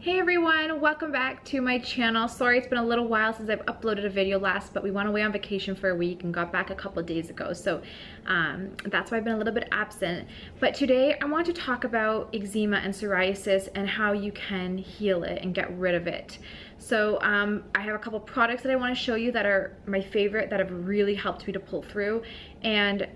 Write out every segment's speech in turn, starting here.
Hey everyone, welcome back to my channel. Sorry it's been a little while since I've uploaded a video last, but we went away on vacation for a week and got back a couple of days ago. So that's why I've been a little bit absent. But today I want to talk about eczema and psoriasis and how you can heal it and get rid of it. So I have a couple products that I want to show you that are my favorite, that have really helped me to pull through. And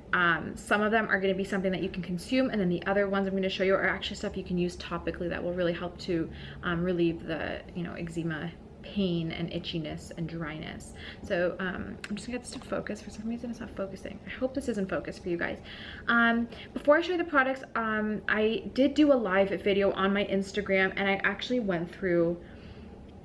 some of them are going to be something that you can consume, and then the other ones I'm going to show you are actually stuff you can use topically that will really help to relieve the eczema pain and itchiness and dryness. So I'm just gonna get this to focus. For some reason it's not focusing. I hope this isn't focused for you guys. Before I show you the products, I did do a live video on my Instagram, and I actually went through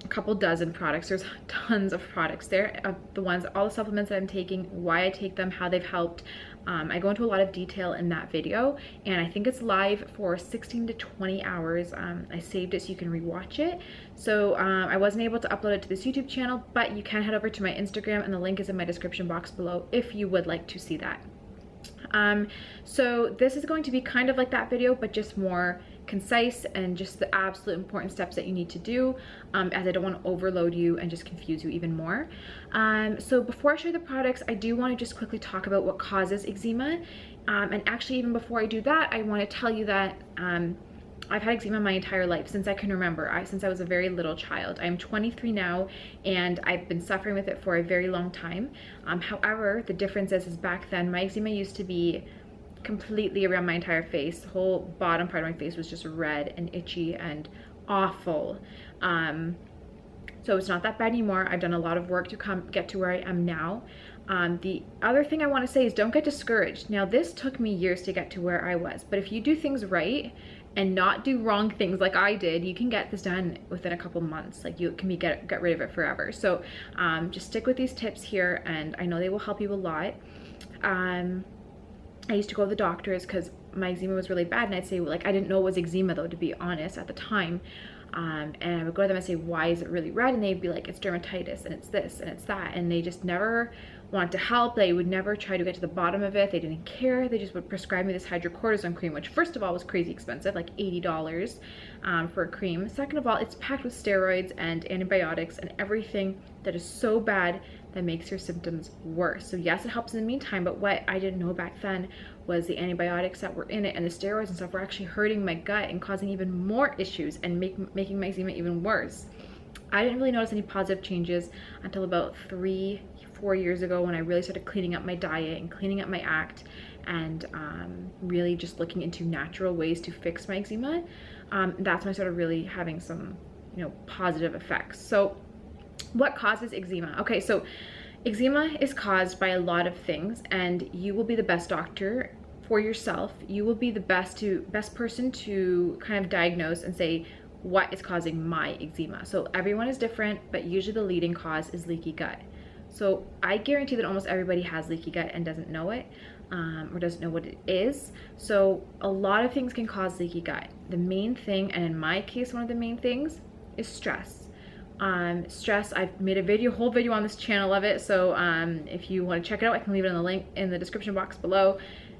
a couple dozen products. There's tons of products there, the ones, all the supplements that I'm taking, why I take them, how they've helped. I go into a lot of detail in that video, and I think it's live for 16 to 20 hours. I saved it so you can rewatch it. So I wasn't able to upload it to this YouTube channel, but you can head over to my Instagram, and the link is in my description box below if you would like to see that. So this is going to be kind of like that video, but just more concise and just the absolute important steps that you need to do, as I don't want to overload you and just confuse you even more. So before I show you the products, I do want to just quickly talk about what causes eczema. And actually, even before I do that, I want to tell you that I've had eczema my entire life, since I can remember, since I was a very little child. I'm 23 now, and I've been suffering with it for a very long time. However, the difference is back then, my eczema used to be completely around my entire face. The whole bottom part of my face was just red and itchy and awful. So it's not that bad anymore. I've done a lot of work to get to where I am now. The other thing I want to say is, don't get discouraged. Now, this took me years to get to where I was, but if you do things right and not do wrong things like I did, you can get this done within a couple months. Like, you can get rid of it forever. So just stick with these tips here, and I know they will help you a lot. I used to go to the doctors because my eczema was really bad, and I'd say, like, I didn't know it was eczema though, to be honest, at the time. And I would go to them and say, why is it really red? And they'd be like, it's dermatitis, and it's this, and it's that. And they just never wanted to help. They would never try to get to the bottom of it. They didn't care. They just would prescribe me this hydrocortisone cream, which first of all was crazy expensive, like $80 for a cream. Second of all, it's packed with steroids and antibiotics and everything that is so bad that makes your symptoms worse. So yes, it helps in the meantime, but what I didn't know back then was the antibiotics that were in it and the steroids and stuff were actually hurting my gut and causing even more issues and making my eczema even worse. I didn't really notice any positive changes until about 3-4 years ago, when I really started cleaning up my diet and cleaning up my act, and really just looking into natural ways to fix my eczema. That's when I started really having some, positive effects. So what causes eczema? Okay, so eczema is caused by a lot of things, and you will be the best doctor for yourself. You will be the best person to kind of diagnose and say what is causing my eczema. So everyone is different, but usually the leading cause is leaky gut. So I guarantee that almost everybody has leaky gut and doesn't know it, or doesn't know what it is. So a lot of things can cause leaky gut. The main thing, and in my case, one of the main things, is stress. Stress, I've made a whole video on this channel of it, so if you want to check it out, I can leave it in the link in the description box below.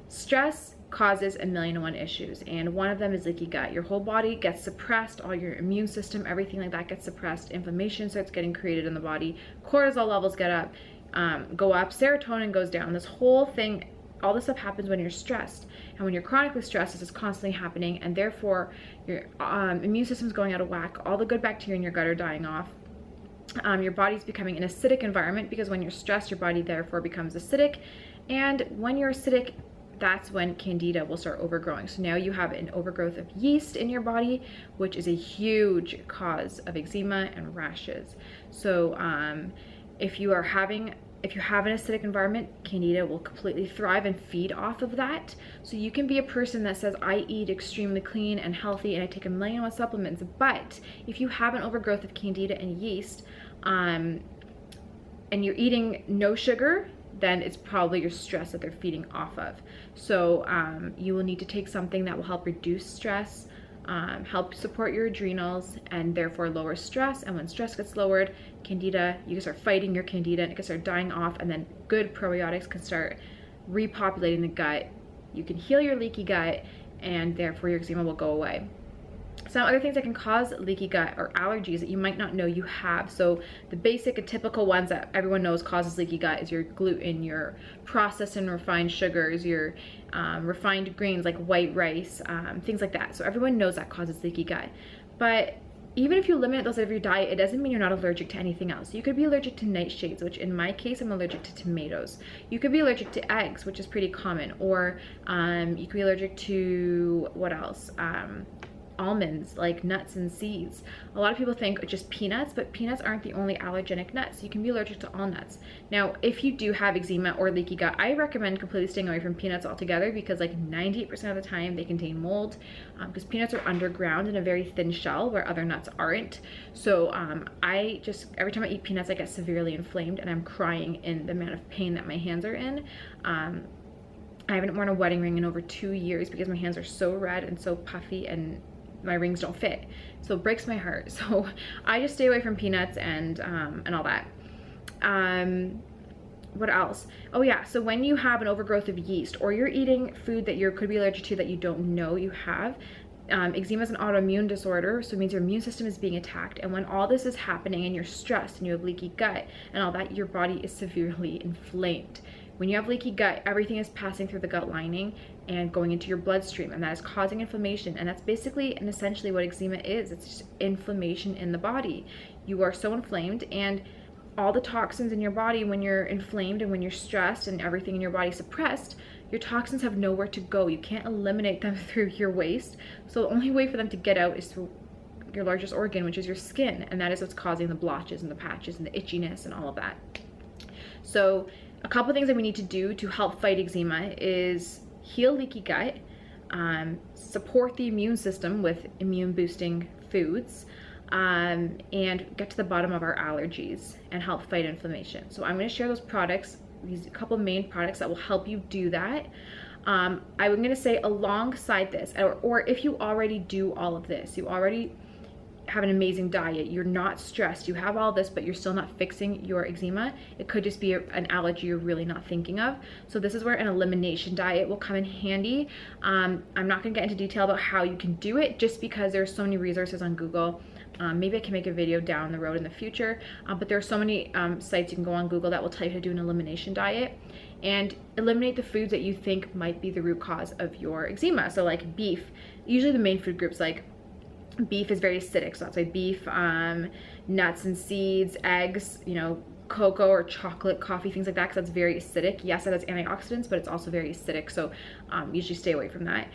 Stress causes a million and one issues, and one of them is leaky gut. Your whole body gets suppressed, all your immune system, everything like that gets suppressed. Inflammation starts getting created in the body, cortisol levels go up, serotonin goes down. This whole thing, all this stuff happens when you're stressed, and when you're chronically stressed, this is constantly happening, and therefore your immune system's going out of whack. All the good bacteria in your gut are dying off. Your body's becoming an acidic environment, because when you're stressed, your body therefore becomes acidic, and when you're acidic, that's when candida will start overgrowing. So now you have an overgrowth of yeast in your body, which is a huge cause of eczema and rashes. So if you have an acidic environment, candida will completely thrive and feed off of that. So you can be a person that says, I eat extremely clean and healthy and I take a million and one supplements, but if you have an overgrowth of candida and yeast, and you're eating no sugar, then it's probably your stress that they're feeding off of. So you will need to take something that will help reduce stress, help support your adrenals, and therefore lower stress. And when stress gets lowered, candida, you can start fighting your candida and it can start dying off, and then good probiotics can start repopulating the gut. You can heal your leaky gut, and therefore your eczema will go away. Some other things that can cause leaky gut or allergies that you might not know you have. So the basic and typical ones that everyone knows causes leaky gut is your gluten, your processed and refined sugars, your refined grains like white rice, things like that. So everyone knows that causes leaky gut. But even if you eliminate those out of your diet, it doesn't mean you're not allergic to anything else. You could be allergic to nightshades, which in my case, I'm allergic to tomatoes. You could be allergic to eggs, which is pretty common. Or you could be allergic to, what else? Almonds, like nuts and seeds. A lot of people think just peanuts, but peanuts aren't the only allergenic nuts. You can be allergic to all nuts. Now, if you do have eczema or leaky gut, I recommend completely staying away from peanuts altogether, because like 98% of the time they contain mold, because peanuts are underground in a very thin shell where other nuts aren't. So I just, every time I eat peanuts, I get severely inflamed and I'm crying in the amount of pain that my hands are in. I haven't worn a wedding ring in over 2 years because my hands are so red and so puffy and my rings don't fit. So it breaks my heart. So I just stay away from peanuts and all that. What else? Oh yeah, so when you have an overgrowth of yeast, or you're eating food that you could be allergic to that you don't know you have, eczema is an autoimmune disorder, so it means your immune system is being attacked. And when all this is happening and you're stressed and you have leaky gut and all that, your body is severely inflamed. When you have leaky gut, everything is passing through the gut lining and going into your bloodstream, and that is causing inflammation. And that's basically and essentially what eczema is. It's just inflammation in the body. You are so inflamed, and all the toxins in your body, when you're inflamed and when you're stressed and everything in your body suppressed, your toxins have nowhere to go. You can't eliminate them through your waste. So the only way for them to get out is through your largest organ, which is your skin. And that is what's causing the blotches and the patches and the itchiness and all of that. So a couple things that we need to do to help fight eczema is heal leaky gut, support the immune system with immune boosting foods, and get to the bottom of our allergies and help fight inflammation. So I'm going to share those products, these couple main products that will help you do that. I'm going to say alongside this, or if you already do all of this, you already have an amazing diet, you're not stressed, you have all this, but you're still not fixing your eczema, it could just be an allergy you're really not thinking of. So this is where an elimination diet will come in handy. I'm not going to get into detail about how you can do it, just because there's so many resources on Google. Maybe I can make a video down the road in the future, but there are so many sites you can go on Google that will tell you how to do an elimination diet and eliminate the foods that you think might be the root cause of your eczema. So like beef, usually the main food groups, like beef is very acidic, so that's why beef, nuts and seeds, eggs, you know, cocoa or chocolate, coffee, things like that, because that's very acidic. Yes, it has antioxidants, but it's also very acidic, so usually stay away from that.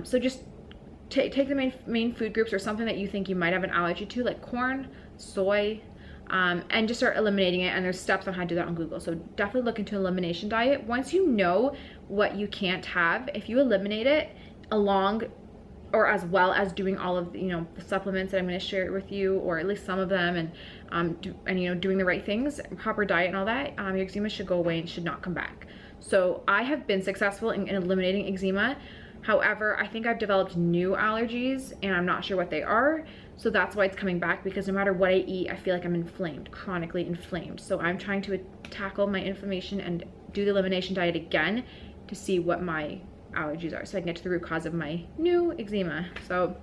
So just take the main food groups or something that you think you might have an allergy to, like corn, soy, and just start eliminating it. And there's steps on how to do that on Google, so definitely look into elimination diet. Once you know what you can't have, if you eliminate it along or as well as doing all of the, the supplements that I'm going to share with you, or at least some of them, and doing the right things, proper diet and all that, your eczema should go away and should not come back. So I have been successful in eliminating eczema. However, I think I've developed new allergies and I'm not sure what they are. So that's why it's coming back, because no matter what I eat, I feel like I'm inflamed, chronically inflamed. So I'm trying to tackle my inflammation and do the elimination diet again to see what my allergies are, so I can get to the root cause of my new eczema. So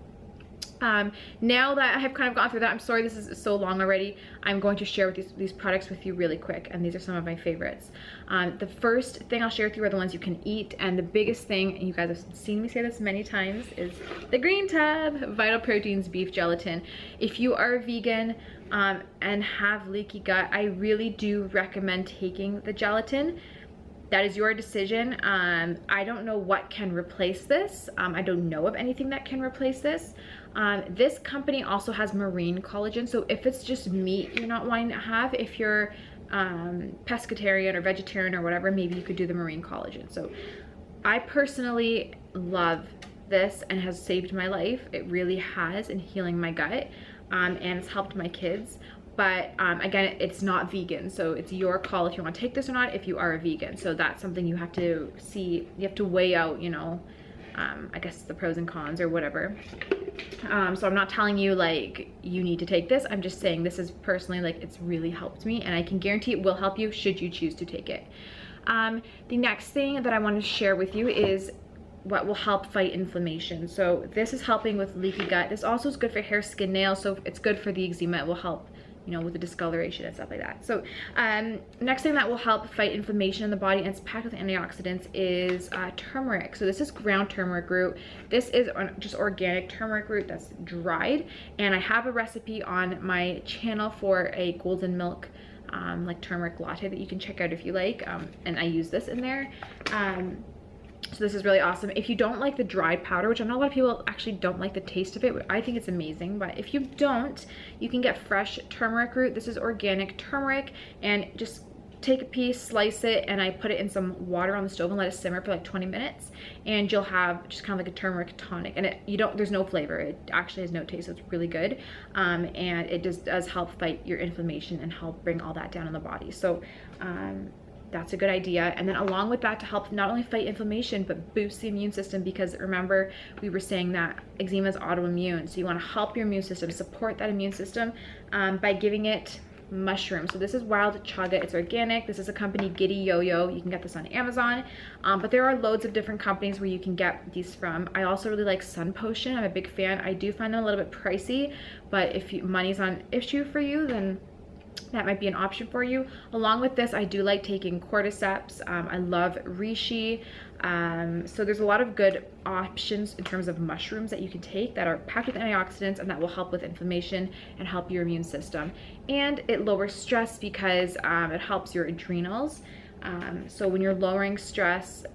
now that I have kind of gone through that, I'm sorry this is so long already, I'm going to share with these products with you really quick, and these are some of my favorites. The first thing I'll share with you are the ones you can eat, and the biggest thing, and you guys have seen me say this many times, is the green tab, Vital Proteins Beef Gelatin. If you are vegan and have leaky gut, I really do recommend taking the gelatin. That is your decision. I don't know what can replace this. I don't know of anything that can replace this. This company also has marine collagen. So if it's just meat you're not wanting to have, if you're pescatarian or vegetarian or whatever, maybe you could do the marine collagen. So I personally love this and has saved my life. It really has, in healing my gut, and it's helped my kids. But again, it's not vegan, so it's your call if you want to take this or not, if you are a vegan. So that's something you have to see, you have to weigh out, I guess the pros and cons or whatever. So I'm not telling you like you need to take this, I'm just saying this is personally, like, it's really helped me, and I can guarantee it will help you should you choose to take it. The next thing that I want to share with you is what will help fight inflammation. So this is helping with leaky gut. This also is good for hair, skin, nails. So it's good for the eczema. It will help, you know, with the discoloration and stuff like that. So next thing that will help fight inflammation in the body, and it's packed with antioxidants, is turmeric. So this is ground turmeric root. This is just organic turmeric root that's dried, and I have a recipe on my channel for a golden milk like turmeric latte that you can check out if you like, and I use this in there. So this is really awesome. If you don't like the dried powder, which I know a lot of people actually don't like the taste of it, I think it's amazing, but if you don't, you can get fresh turmeric root. This is organic turmeric, and just take a piece, slice it, and I put it in some water on the stove and let it simmer for like 20 minutes, and you'll have just kind of like a turmeric tonic. And there's no flavor. It actually has no taste, so it's really good. And it just does help fight your inflammation and help bring all that down in the body. So that's a good idea. And then along with that, to help not only fight inflammation but boost the immune system, because remember we were saying that eczema is autoimmune, so you want to help your immune system, support that immune system by giving it mushrooms. So this is wild chaga. It's organic. This is a company, Giddy Yo-Yo. You can get this on Amazon, but there are loads of different companies where you can get these from. I also really like Sun Potion. I'm a big fan. I do find them a little bit pricey, but if money's on issue for you, then that might be an option for you. Along with this, I do like taking cordyceps. I love reishi. So there's a lot of good options in terms of mushrooms that you can take that are packed with antioxidants and that will help with inflammation and help your immune system. And it lowers stress because it helps your adrenals. So when you're lowering stress,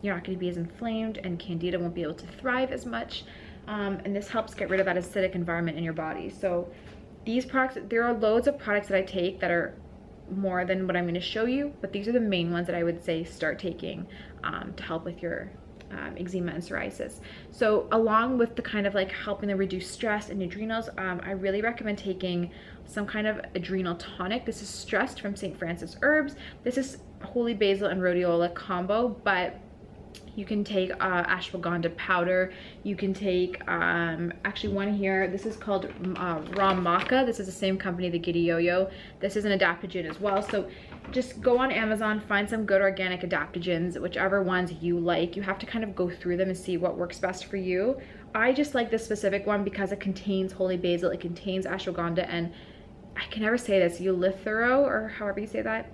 you're not going to be as inflamed, and candida won't be able to thrive as much. And this helps get rid of that acidic environment in your body. So these products, there are loads of products that I take that are more than what I'm going to show you, but these are the main ones that I would say start taking to help with your eczema and psoriasis. So along with the kind of like helping to reduce stress and adrenals, I really recommend taking some kind of adrenal tonic. This is stressed from St. Francis Herbs. This is holy basil and rhodiola combo, but you can take ashwagandha powder. You can take actually one here. This is called raw maca. This is the same company, the Giddy Yo-Yo. This is an adaptogen as well. So just go on Amazon, find some good organic adaptogens, whichever ones you like. You have to kind of go through them and see what works best for you. I just like this specific one because it contains holy basil, it contains ashwagandha, and I can never say this, eulithero, or however you say that.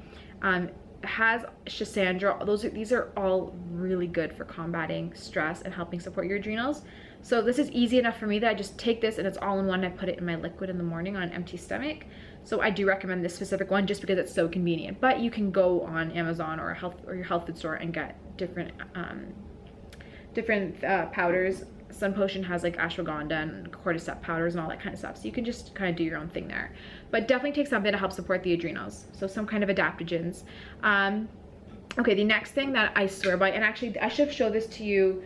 Has schisandra. These are all really good for combating stress and helping support your adrenals. So this is easy enough for me that I just take this and it's all in one. I put it in my liquid in the morning on an empty stomach. So I do recommend this specific one just because it's so convenient. But you can go on Amazon or your health food store and get different powders. Sun Potion has like ashwagandha and cordyceps powders and all that kind of stuff. So you can just kind of do your own thing there. But definitely take something to help support the adrenals. So some kind of adaptogens. Okay, the next thing that I swear by, and actually I should show this to you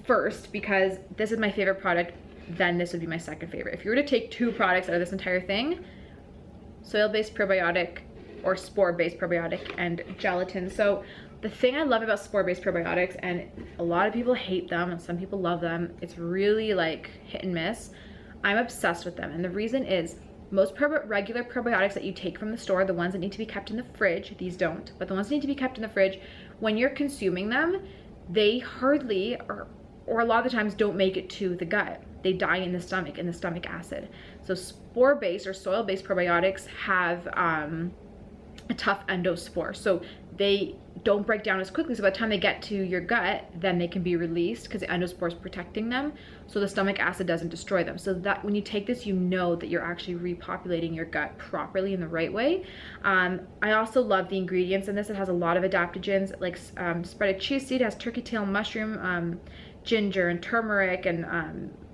first because this is my favorite product, then this would be my second favorite. If you were to take two products out of this entire thing, soil-based probiotic or spore-based probiotic and gelatin. So the thing I love about spore-based probiotics, and a lot of people hate them and some people love them, it's really like hit and miss. I'm obsessed with them, and the reason is most regular probiotics that you take from the store, the ones that need to be kept in the fridge, these don't, but the ones that need to be kept in the fridge, when you're consuming them, they hardly or a lot of the times don't make it to the gut. They die in the stomach acid. So spore-based or soil-based probiotics have a tough endospore, so they don't break down as quickly. So by the time they get to your gut, then they can be released because the endospore is protecting them, so the stomach acid doesn't destroy them. So that when you take this, you know that you're actually repopulating your gut properly in the right way. I also love the ingredients in this. It has a lot of adaptogens like spreaded chia seed, has turkey tail mushroom, ginger and turmeric, and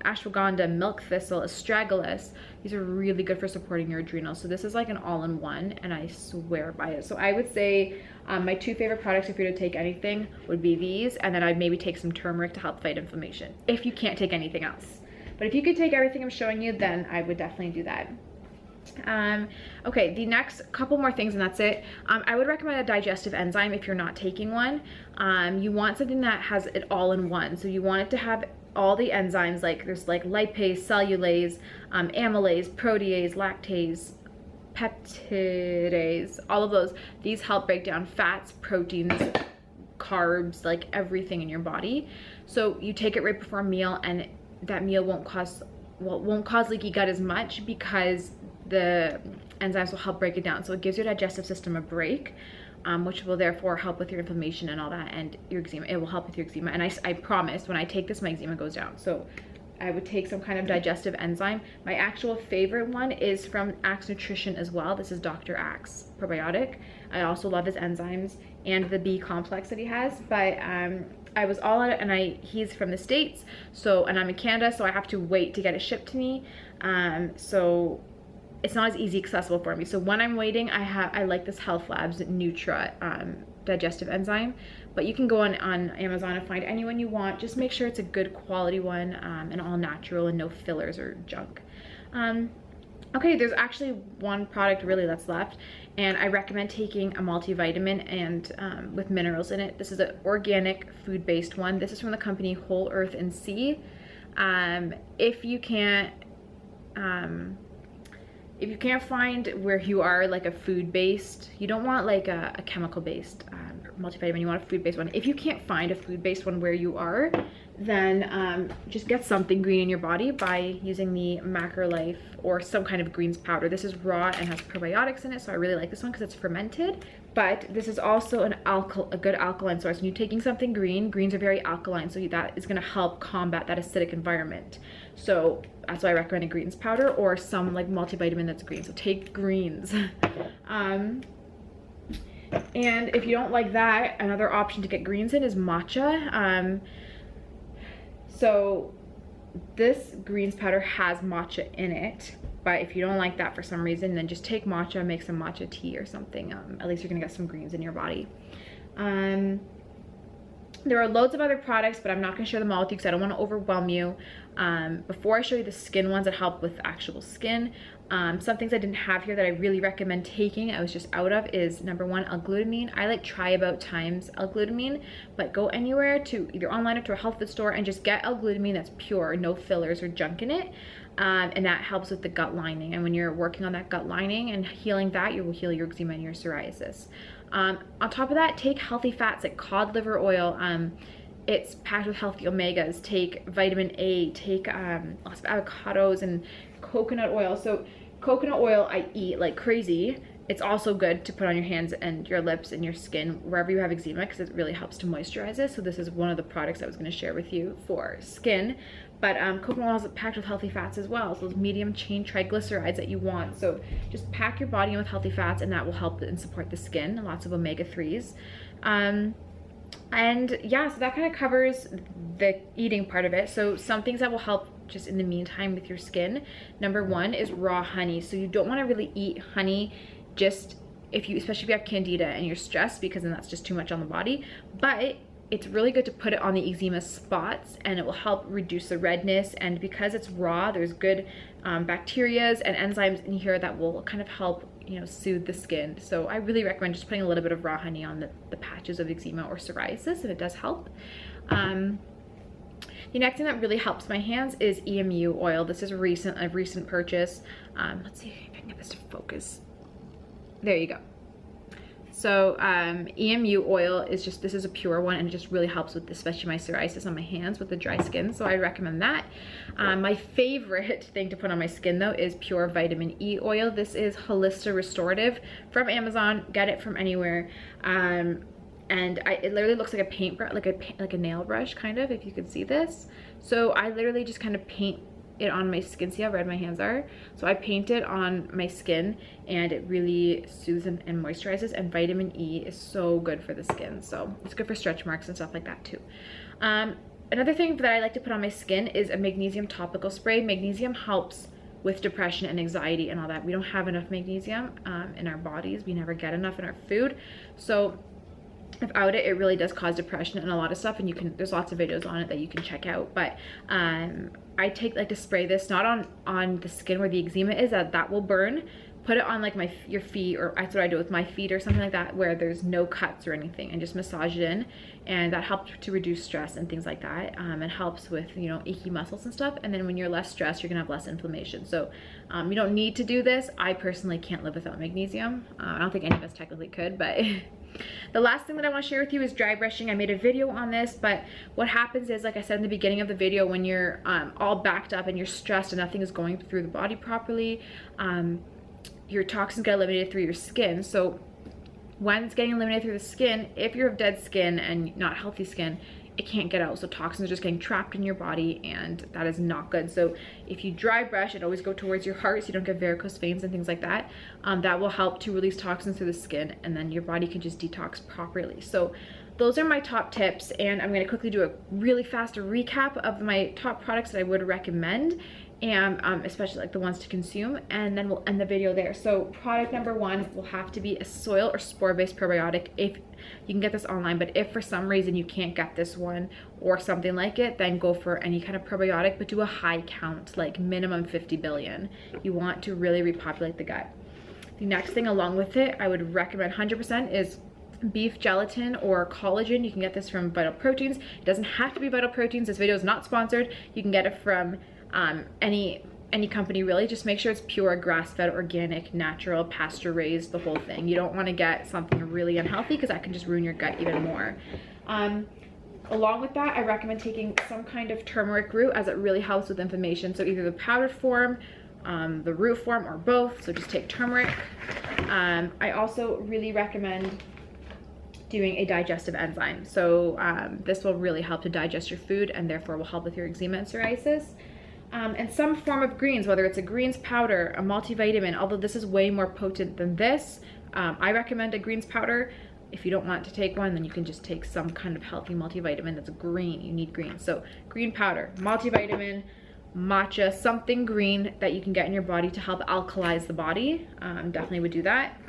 ashwagandha, milk thistle, astragalus. These are really good for supporting your adrenals. So this is like an all-in-one, and I swear by it. So I would say my two favorite products, if you're to take anything, would be these, and then I'd maybe take some turmeric to help fight inflammation if you can't take anything else. But if you could take everything I'm showing you, then I would definitely do that. Okay, the next couple more things and that's it. I would recommend a digestive enzyme if you're not taking one. You want something that has it all in one. So you want it to have all the enzymes, like there's like lipase, cellulase, amylase, protease, lactase, peptidase, all of those. These help break down fats, proteins, carbs, like everything in your body. So you take it right before a meal, and that meal won't cause leaky gut as much because the enzymes will help break it down. So it gives your digestive system a break, which will therefore help with your inflammation and all that, and your eczema. It will help with your eczema. And I promise, when I take this, my eczema goes down. So I would take some kind of digestive enzyme. My actual favorite one is from Axe Nutrition as well. This is Dr. Axe probiotic. I also love his enzymes and the B complex that he has, but I was all out of it, and he's from the States, so, and I'm in Canada, so I have to wait to get it shipped to me. So it's not as easy accessible for me. So when I'm waiting, I like this Health Labs Nutra digestive enzyme, but you can go on Amazon and find any one you want. Just make sure it's a good quality one, and all natural and no fillers or junk. Okay, there's actually one product really that's left, and I recommend taking a multivitamin and with minerals in it. This is an organic food-based one. This is from the company Whole Earth and Sea. If you can't find where you are like a food-based, you don't want like a chemical-based multivitamin, you want a food-based one. If you can't find a food-based one where you are, then just get something green in your body by using the Macrolife or some kind of greens powder. This is raw and has probiotics in it, so I really like this one because it's fermented. But this is also a good alkaline source. When you're taking something green, greens are very alkaline, so that is going to help combat that acidic environment. So that's why I recommend a greens powder or some like multivitamin that's green. So take greens. And if you don't like that, another option to get greens in is matcha. So this greens powder has matcha in it, but if you don't like that for some reason, then just take matcha, make some matcha tea or something. At least you're gonna get some greens in your body. There are loads of other products, but I'm not gonna share them all with you because I don't wanna overwhelm you. Before I show you the skin ones that help with actual skin, some things I didn't have here that I really recommend taking, I was just out of, is number one, L-glutamine. I like Try About Times L-glutamine, but go anywhere to either online or to a health food store and just get L-glutamine that's pure, no fillers or junk in it. And that helps with the gut lining. And when you're working on that gut lining and healing that, you will heal your eczema and your psoriasis. On top of that, take healthy fats like cod liver oil. It's packed with healthy omegas. Take vitamin A, take lots of avocados and coconut oil. So coconut oil I eat like crazy. It's also good to put on your hands and your lips and your skin wherever you have eczema because it really helps to moisturize it. So this is one of the products I was going to share with you for skin. But coconut oil is packed with healthy fats as well. So those medium chain triglycerides that you want. So just pack your body in with healthy fats, and that will help and support the skin. Lots of omega-3s. And yeah, so that kind of covers the eating part of it. So some things that will help just in the meantime with your skin. Number one is raw honey. So you don't want to really eat honey just especially if you have candida and you're stressed, because then that's just too much on the body. But it's really good to put it on the eczema spots, and it will help reduce the redness. And because it's raw, there's good bacterias and enzymes in here that will kind of help, you know, soothe the skin. So I really recommend just putting a little bit of raw honey on the patches of eczema or psoriasis, and it does help. The next thing that really helps my hands is EMU oil. This is a recent purchase. Let's see if I can get this to focus. There you go. So EMU oil is just, this is a pure one, and it just really helps with especially my psoriasis on my hands with the dry skin. So I recommend that. My favorite thing to put on my skin though is pure vitamin E oil. This is Holista Restorative from Amazon. Get it from anywhere. And it literally looks like a paintbrush, like a nail brush kind of, if you could see this. So I literally just kind of paint it on my skin. See how red my hands are? So I paint it on my skin, and it really soothes and moisturizes. And vitamin E is so good for the skin, so it's good for stretch marks and stuff like that too. Another thing that I like to put on my skin is a magnesium topical spray. Magnesium helps with depression and anxiety and all that. We don't have enough magnesium in our bodies. We never get enough in our food. So without it, it really does cause depression and a lot of stuff, and there's lots of videos on it that you can check out. But I like to spray this not on the skin where the eczema is, that will burn, put it on like your feet, or that's what I do with my feet or something like that, where there's no cuts or anything, and just massage it in, and that helps to reduce stress and things like that. It helps with, you know, achy muscles and stuff, and then when you're less stressed, you're gonna have less inflammation. So you don't need to do this. I personally can't live without magnesium. I don't think any of us technically could, but the last thing that I want to share with you is dry brushing. I made a video on this, but what happens is, like I said in the beginning of the video, when you're all backed up and you're stressed and nothing is going through the body properly, your toxins get eliminated through your skin. So when it's getting eliminated through the skin, if you have dead skin and not healthy skin, it can't get out. So toxins are just getting trapped in your body, and that is not good. So if you dry brush, it always go towards your heart so you don't get varicose veins and things like that. That will help to release toxins through the skin, and then your body can just detox properly. So those are my top tips, and I'm gonna quickly do a really fast recap of my top products that I would recommend, and especially like the ones to consume, and then we'll end the video there. So product number 1 will have to be a soil or spore-based probiotic. If you can get this online, but if for some reason you can't get this one or something like it, then go for any kind of probiotic, but do a high count, like minimum 50 billion. You want to really repopulate the gut. The next thing along with it, I would recommend 100% is beef gelatin or collagen. You can get this from Vital Proteins. It doesn't have to be Vital Proteins. This video is not sponsored. You can get it from any company really. Just make sure it's pure, grass-fed, organic, natural, pasture-raised, the whole thing. You don't want to get something really unhealthy because that can just ruin your gut even more. Along with that, I recommend taking some kind of turmeric root, as it really helps with inflammation. So either the powdered form, the root form, or both. So just take turmeric. I also really recommend doing a digestive enzyme. So this will really help to digest your food, and therefore will help with your eczema and psoriasis. And some form of greens, whether it's a greens powder, a multivitamin, although this is way more potent than this. I recommend a greens powder. If you don't want to take one, then you can just take some kind of healthy multivitamin that's green. You need green. So green powder, multivitamin, matcha, something green that you can get in your body to help alkalize the body. Definitely would do that.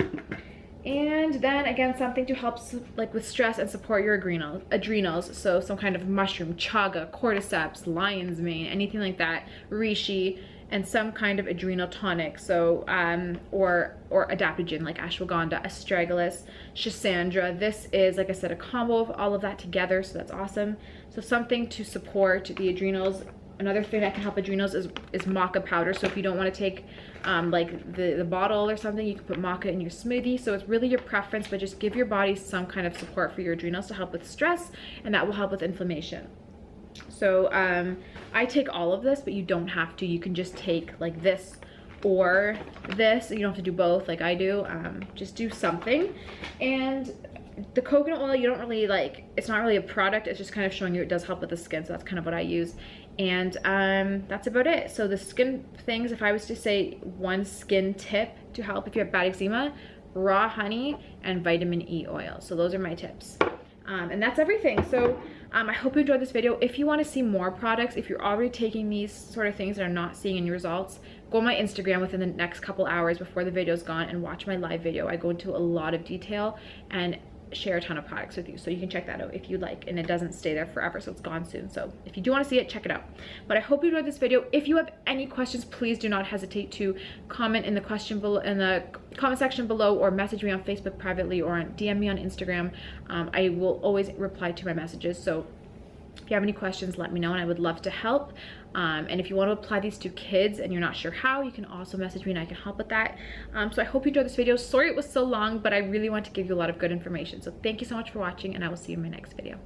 And then again, something to help like with stress and support your adrenals. So some kind of mushroom, chaga, cordyceps, lion's mane, anything like that, reishi, and some kind of adrenal tonic. So or adaptogen like ashwagandha, astragalus, schisandra. This is, like I said, a combo of all of that together, so that's awesome. So something to support the adrenals. Another thing that can help adrenals is maca powder. So if you don't want to take like the bottle or something, you can put maca in your smoothie. So it's really your preference, but just give your body some kind of support for your adrenals to help with stress, and that will help with inflammation. So I take all of this, but you don't have to. You can just take like this or this. You don't have to do both like I do. Just do something. And the coconut oil, you don't really like, it's not really a product, it's just kind of showing you it does help with the skin, so that's kind of what I use. And that's about it. So the skin things, if I was to say one skin tip to help if you have bad eczema, raw honey and vitamin E oil. So those are my tips. And that's everything. So I hope you enjoyed this video. If you want to see more products, if you're already taking these sort of things and are not seeing any results, go on my Instagram within the next couple hours before the video's gone and watch my live video. I go into a lot of detail and share a ton of products with you, so you can check that out if you like, and it doesn't stay there forever, so it's gone soon. So if you do want to see it, check it out. But I hope you enjoyed this video. If you have any questions, please do not hesitate to comment in the comment section below, or message me on Facebook privately, or DM me on Instagram. I will always reply to my messages, so if you have any questions, let me know, and I would love to help. And if you want to apply these to kids and you're not sure how, you can also message me and I can help with that. So I hope you enjoyed this video. Sorry it was so long, but I really want to give you a lot of good information. So thank you so much for watching, and I will see you in my next video.